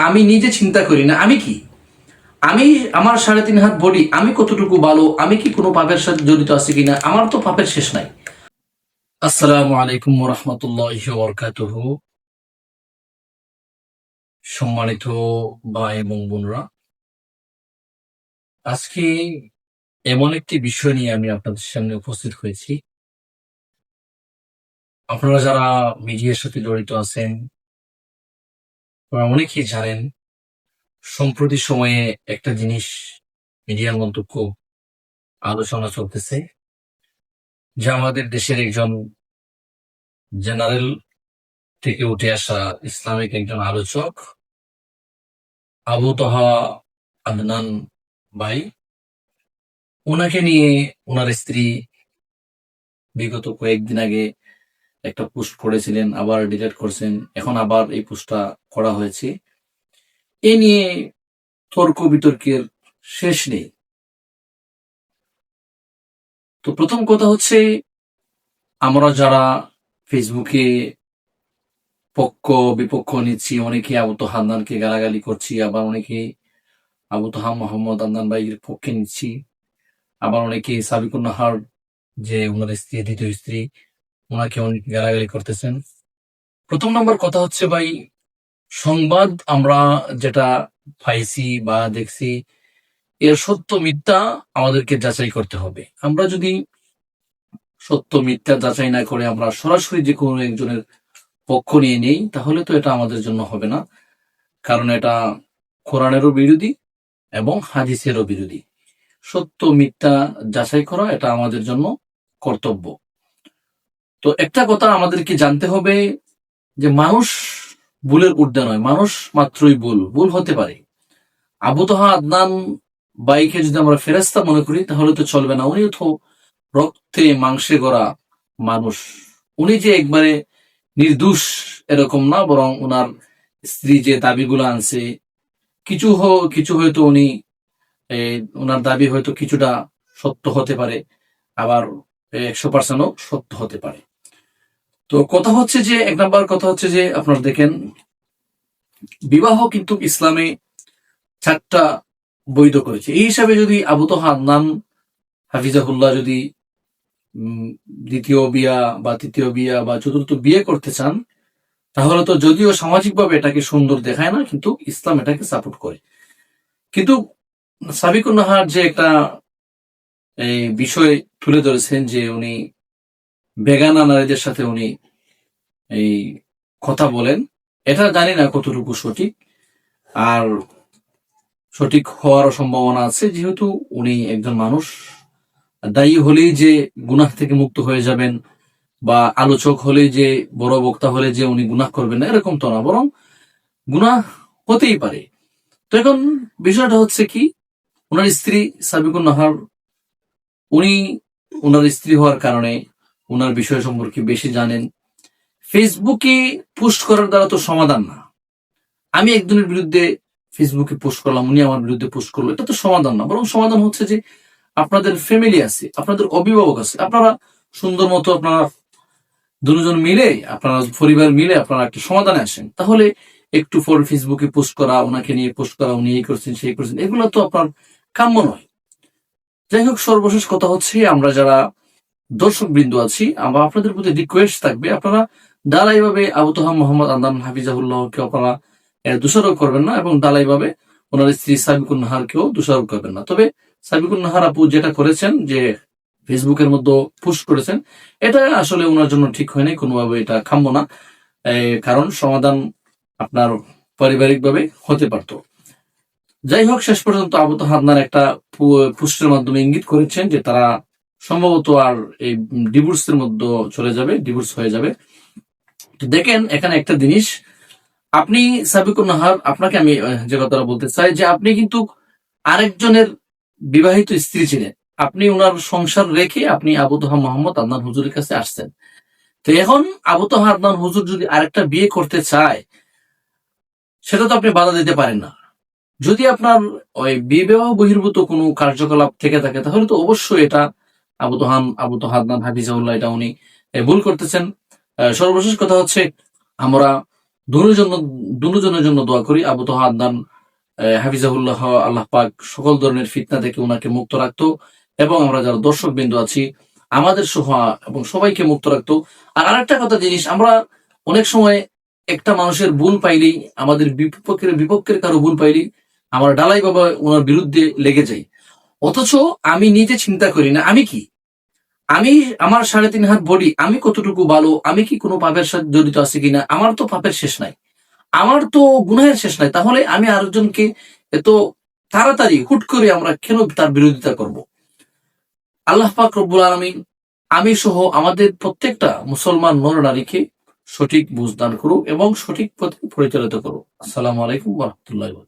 আমি নিজে চিন্তা করি না আমি কি, আমি আমার 3.5 হাত বডি, আমি কতটুকু ভালো, আমি কি কোনো পাপের সাথে জড়িত আছে কিনা, আমার তো পাপের শেষ নাই। আসসালামু আলাইকুম ওয়া রাহমাতুল্লাহি ওয়া বারাকাতুহু। সম্মানিত ভাই এবং বোনরা, আজকে এমন একটি বিষয় নিয়ে আমি আপনাদের সামনে উপস্থিত হয়েছি। আপনারা যারা মিডিয়ার সাথে জড়িত আছেন তারা অনেকেই জানেন, সম্প্রতি সময়ে একটা জিনিস মিডিয়ার মধ্যে খুব আলোচনা চলতেছে, যে আমাদের দেশের একজন জেনারেল থেকে উঠে আসা ইসলামিক একজন আলোচক আবু তাহা আদনান ভাই, ওনাকে নিয়ে ওনার স্ত্রী বিগত কয়েকদিন আগে একটা পোস্ট করেছিলেন, আবার ডিলিট করছেন, এখন আবার এই পোস্টটা করা হয়েছে। এ নিয়ে তর্ক বিতর্কের শেষ নেই। তো প্রথম কথা হচ্ছে, আমরা যারা ফেসবুকে পক্ষ বিপক্ষ নিচ্ছি, অনেকে আবু তাহা আদনানকে গালাগালি করছি, আবার অনেকে আবু তাহা মোহাম্মদ আদনান ভাইয়ের পক্ষে নিচ্ছি, আবার অনেকে সাবিকুন নাহার যে ওনার স্ত্রী, দ্বিতীয় স্ত্রী, ওনাকে অনেক গালাগালি করতেছেন। প্রথম নম্বর কথা হচ্ছে ভাই, সংবাদ আমরা যেটা পাইছি বা দেখছি, এর সত্য মিথ্যা আমাদেরকে যাচাই করতে হবে। আমরা যদি সত্য মিথ্যা যাচাই না করে আমরা সরাসরি যে কোনো একজনের পক্ষ নিয়ে নেই, তাহলে তো এটা আমাদের জন্য হবে না, কারণ এটা কোরআনেরও বিরোধী এবং হাদিসেরও বিরোধী। সত্য মিথ্যা যাচাই করা এটা আমাদের জন্য কর্তব্য। তো একটা কথা আমাদেরকে জানতে হবে, যে মানুষ ভুলের ঊর্ধ্বে নয়, মানুষ মাত্রই ভুল হতে পারে। আবু তাহা আদনান বাইকে যদি আমরা ফেরেশতা মনে করি তাহলে তো চলবে না। উনিও তো রক্তে মাংসে গড়া মানুষ। উনি যে একবারে নির্দোষ এরকম না, বরং ওনার স্ত্রী যে দাবিগুলো আনছে, কিছু হয়তো উনি ওনার দাবি হয়তো কিছুটা সত্য হতে পারে, আবার 100%ও সত্য হতে পারে। তো কথা হচ্ছে যে, এক নাম্বার কথা হচ্ছে যে, আপনারা দেখেন, বিবাহ কিন্তু ইসলামে 4টা বৈধ করেছে। এই হিসাবে যদি আবু তাহা আদনান হাফিজাহুল্লাহ যদি দ্বিতীয় বিয়া বা তৃতীয় বিয়া বা চতুর্থ বিয়ে করতে চান, তাহলে তো যদিও সামাজিকভাবে এটাকে সুন্দর দেখায় না, কিন্তু ইসলাম এটাকে সাপোর্ট করে। কিন্তু সাবিকুন নাহার যে একটা বিষয় তুলে ধরেছেন, যে উনি বেগানা নারীদের সাথে উনি এই কথা বলেন, এটা জানি না কতটুকু সঠিক, আর সঠিক হওয়ারও সম্ভাবনা আছে, যেহেতু উনি একজন মানুষ। দায়ী হলেই যে গুনাহ থেকে মুক্ত হয়ে যাবেন, বা আলোচক হলেই যে, বড় বক্তা হলে যে উনি গুনাহ করবেন না, এরকম তো না, বরং গুনাহ হতেই পারে। তো এখন বিষয়টা হচ্ছে কি, ওনার স্ত্রী সাবিকুন নাহার, উনি ওনার স্ত্রী হওয়ার কারণে ওনার বিষয় সম্পর্কে বেশি জানেন। ফেসবুকে পোস্ট করার দ্বারা তো সমাধান না। আমি একজনের বিরুদ্ধে ফেসবুকে পোস্ট করলাম, উনি আমার বিরুদ্ধে পোস্ট করলো, এটা তো সমাধান না। বরং সমাধান হচ্ছে যে, আপনাদের ফ্যামিলি আছে, আপনাদের অভিভাবক আছে, আপনারা সুন্দর মতো আপনারা দুজন মিলে, আপনারা পরিবার মিলে আপনারা একটা সমাধানে আসেন। তাহলে একটু পর ফেসবুকে পোস্ট করা, ওনাকে নিয়ে পোস্ট করা, উনি এই করছেন সেই করছেন, এগুলো তো আপনার কাম্য নয়। যাই হোক, সর্বশেষ কথা হচ্ছে, আমরা যারা দর্শক বৃন্দ আছি, আমরা আপনাদের প্রতি রিকোয়েস্ট থাকবে, আপনারা দালাইভাবে আবু তাহা মোহাম্মদ আদনান হাফিজাহুল্লাহকে আপনারা দোষারোপ করবেন না, এবং দালাইভাবে ওনার স্ত্রী সাবিকুন নাহারকেও দোষারোপ করবেন না। তবে সাবিকুন নাহার আপু যেটা করেছেন, যে ফেসবুকের মধ্যে পোস্ট করেছেন, এটা আসলে ওনার জন্য ঠিক হয়নি, কোনোভাবে এটা কাম্য না। কারণ সমাধান আপনার পারিবারিক ভাবে হতে পারত। যাই হোক, শেষ পর্যন্ত আবু তাহা আদনান একটা পোস্টের মাধ্যমে ইঙ্গিত করেছেন যে তারা সম্ভবত আর এই ডিভোর্সের মধ্যে চলে যাবে, ডিভোর্স হয়ে যাবে। তো দেখেন, এখানে একটা জিনিস, আপনি সাবিকুন নাহার, আপনাকে আমি যে কথাটা বলতে চাই, যে আপনি কিন্তু আরেকজনের বিবাহিত স্ত্রী ছিলেন, আপনি ওনার সংসার রেখে আপনি আবু তাহা মোহাম্মদ আদনান হুজুরের কাছে আসছেন। তো এখন আবু তাহা আদনান হুজুর যদি আরেকটা বিয়ে করতে চায়, সেটা তো আপনি বাধা দিতে পারেন না। যদি আপনার ওই বিবাহ বহির্ভূত কোনো কার্যকলাপ থেকে থাকে, তাহলে তো অবশ্যই এটা আবু তাহা আদনান হাফিজাহুল্লাহ এটা উনি ভুল করতেছেন। সর্বশেষ কথা হচ্ছে, আমরা দুজনের জন্য দোয়া করি। আবু তোহা আদনান হাফিজাহুল্লাহ, আল্লাহ পাক সকল ধরনের ফিতনা থেকে ওনাকে মুক্ত রাখতো, এবং আমরা যারা দর্শক বিন্দু আছি আমাদের সহ এবং সবাইকে মুক্ত রাখতো। আর আরেকটা কথা জিনিস, আমরা অনেক সময় একটা মানুষের ভুল পাইলেই, আমাদের বিপক্ষের কারো ভুল পাইলেই আমার ডালাই বাবা ওনার বিরুদ্ধে লেগে যাই। অথচ আমি নিজে চিন্তা করি না আমি কি, আমি আমার 3.5 হাত বডি, আমি কতটুকু ভালো, আমি কি কোনো পাপের সাথে জড়িত আছি কিনা, আমার তো পাপের শেষ নাই, আমার তো গুনাহের শেষ নাই, তাহলে আমি আরেকজনকে এত তাড়াতাড়ি হুট করে আমরা কেন তার বিরোধিতা করব? আল্লাহ পাক রব্বুল আলামিন আমি সহ আমাদের প্রত্যেকটা মুসলমান নর নারীকে সঠিক বুঝ দান করুক এবং সঠিক পথে পরিচালিত করুক। আসসালামু আলাইকুম ওয়া রাহমাতুল্লাহি ওয়া বারাকাতুহু।